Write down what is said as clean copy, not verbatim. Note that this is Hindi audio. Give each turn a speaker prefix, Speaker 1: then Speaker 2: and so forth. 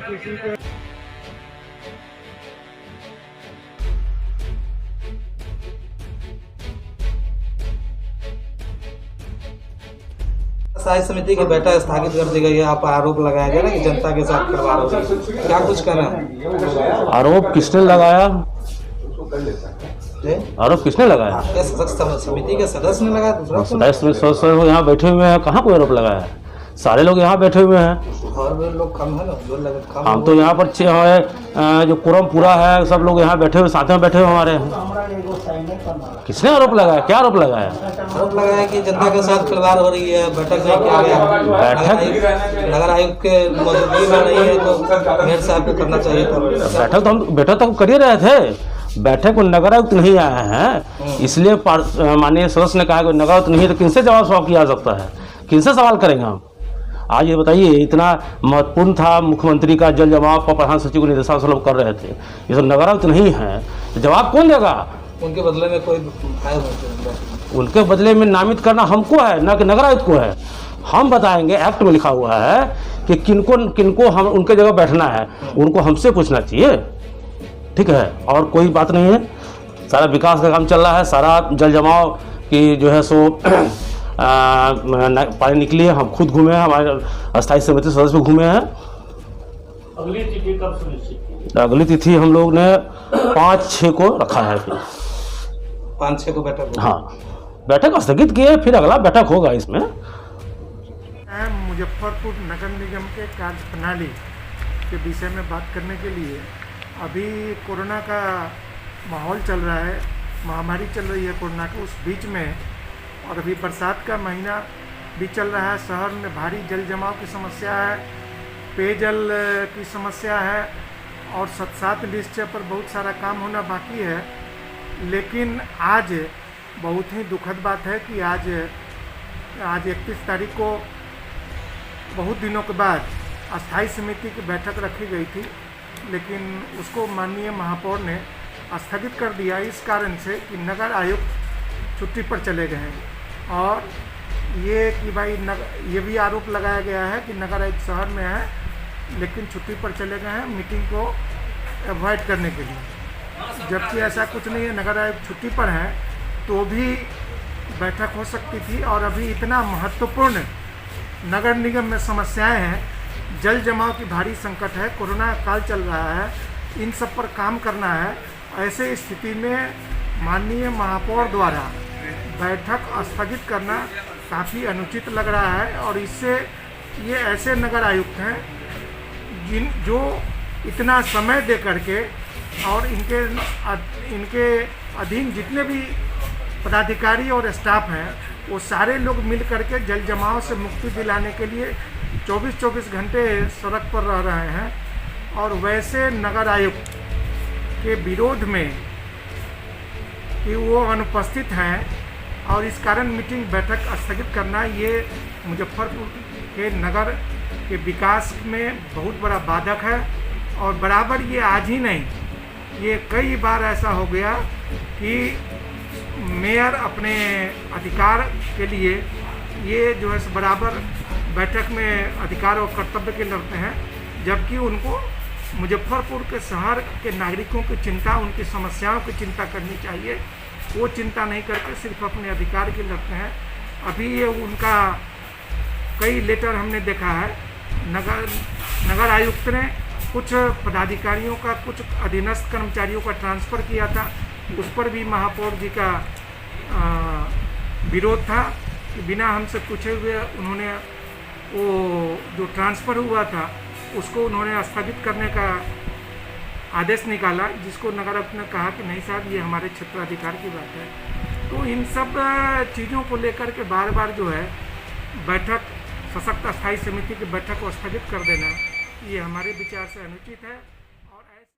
Speaker 1: स्थायी समिति की बैठक स्थगित कर दी गई है। आप आरोप लगाया गया ना कि जनता के साथ खिलवाड़ हो रही है, क्या कुछ कहना है?
Speaker 2: आरोप किसने लगाया? आरोप किसने लगाया?
Speaker 1: आपके समिति के सदस्य ने लगाया, दूसरा
Speaker 2: सदस्य लोग यहाँ बैठे हुए हैं, कहाँ कोई आरोप लगाया है? सारे लोग यहाँ बैठे हुए हैं।
Speaker 1: और भी लोग कम है ना, जो लगे कम।
Speaker 2: हम तो यहाँ पर हमारे जो कुरम पूरा है, सब लोग यहाँ बैठे हुए, साथ में बैठे हुए हमारे हैं। किसने आरोप लगाया? क्या आरोप लगाया?
Speaker 1: आरोप लगाया कि जनता के साथ खिलवाड़ हो रही है, बैठक नहीं किया गया। नगर आयुक्त के मौजूदगी में नहीं है तो मेयर साहब को करना चाहिए था।
Speaker 2: बैठक तो कर ही रहे थे। बैठक को नगर आयुक्त नहीं आया है, इसलिए माननीय सदस्य ने कहा कि नगर आयुक्त नहीं है तो किनसे जवाब सवाल किया जा सकता है? किनसे सवाल करेंगे हम? आज ये बताइए, इतना महत्वपूर्ण था, मुख्यमंत्री का जल जमाव पर प्रधान सचिव को निर्देशांक लोग कर रहे थे, ये सब नगर आयुक्त नहीं है तो जवाब कौन देगा?
Speaker 1: उनके बदले में कोई आए?
Speaker 2: उनके बदले में नामित करना हमको है, ना कि नगर आयुक्त को है। हम बताएंगे, एक्ट में लिखा हुआ है कि किनको हम उनके जगह बैठना है, उनको हमसे पूछना चाहिए। ठीक है, और कोई बात नहीं है। सारा विकास का काम चल रहा है, सारा जल जमाव की जो है सो पानी निकली है। हम खुद घूमे हैं, हमारे स्थायी समिति सदस्य घूमे हैं।
Speaker 3: अगली तिथि कब सुनिश्चित?
Speaker 2: अगली तिथि हम लोग ने 5-6 को रखा है। फिर
Speaker 1: 5-6 को बैठक?
Speaker 2: हाँ, बैठक स्थगित की है, फिर अगला बैठक होगा। इसमें
Speaker 4: मुजफ्फरपुर नगर निगम के कार्य प्रणाली के विषय में बात करने के लिए, अभी कोरोना का माहौल चल रहा है, महामारी चल रही है कोरोना के, उस बीच में, और अभी बरसात का महीना भी चल रहा है। शहर में भारी जल जमाव की समस्या है, पेयजल की समस्या है, और 7 निश्चय पर बहुत सारा काम होना बाकी है। लेकिन आज बहुत ही दुखद बात है कि आज 31 तारीख को बहुत दिनों के बाद अस्थाई समिति की बैठक रखी गई थी, लेकिन उसको माननीय महापौर ने स्थगित कर दिया, इस कारण से कि नगर आयुक्त छुट्टी पर चले गए हैं। और ये कि भाई ये भी आरोप लगाया गया है कि नगर आयुक्त शहर में है लेकिन छुट्टी पर चले गए हैं मीटिंग को अवॉइड करने के लिए, जबकि ऐसा कुछ नहीं है। नगर आयुक्त छुट्टी पर है तो भी बैठक हो सकती थी। और अभी इतना महत्वपूर्ण नगर निगम में समस्याएं हैं, जल जमाव की भारी संकट है, कोरोना काल चल रहा है, इन सब पर काम करना है। ऐसे स्थिति में माननीय महापौर द्वारा बैठक स्थगित करना काफ़ी अनुचित लग रहा है। और इससे ये ऐसे नगर आयुक्त हैं जो इतना समय दे करके, और इनके अधीन जितने भी पदाधिकारी और स्टाफ हैं, वो सारे लोग मिल करके जल जमाव से मुक्ति दिलाने के लिए 24-24 घंटे सड़क पर रह रहे हैं। और वैसे नगर आयुक्त के विरोध में कि वो अनुपस्थित हैं, और इस कारण मीटिंग बैठक स्थगित करना, ये मुजफ्फरपुर के नगर के विकास में बहुत बड़ा बाधक है। और बराबर ये आज ही नहीं, ये कई बार ऐसा हो गया कि मेयर अपने अधिकार के लिए ये जो है बराबर बैठक में अधिकार और कर्तव्य के लड़ते हैं, जबकि उनको मुजफ्फरपुर के शहर के नागरिकों की चिंता, उनकी समस्याओं की चिंता करनी चाहिए। वो चिंता नहीं करके सिर्फ अपने अधिकार के लड़ते हैं। अभी ये उनका कई लेटर हमने देखा है, नगर आयुक्त ने कुछ पदाधिकारियों का, कुछ अधीनस्थ कर्मचारियों का ट्रांसफ़र किया था, उस पर भी महापौर जी का विरोध था कि बिना हमसे पूछे हुए उन्होंने वो जो ट्रांसफ़र हुआ था उसको उन्होंने स्थगित करने का आदेश निकाला, जिसको नगर आयुक्त ने कहा कि नहीं साहब, ये हमारे क्षेत्राधिकार की बात है। तो इन सब चीज़ों को लेकर के बार बार जो है बैठक, सशक्त अस्थायी समिति की बैठक को स्थगित कर देना, ये हमारे विचार से अनुचित है।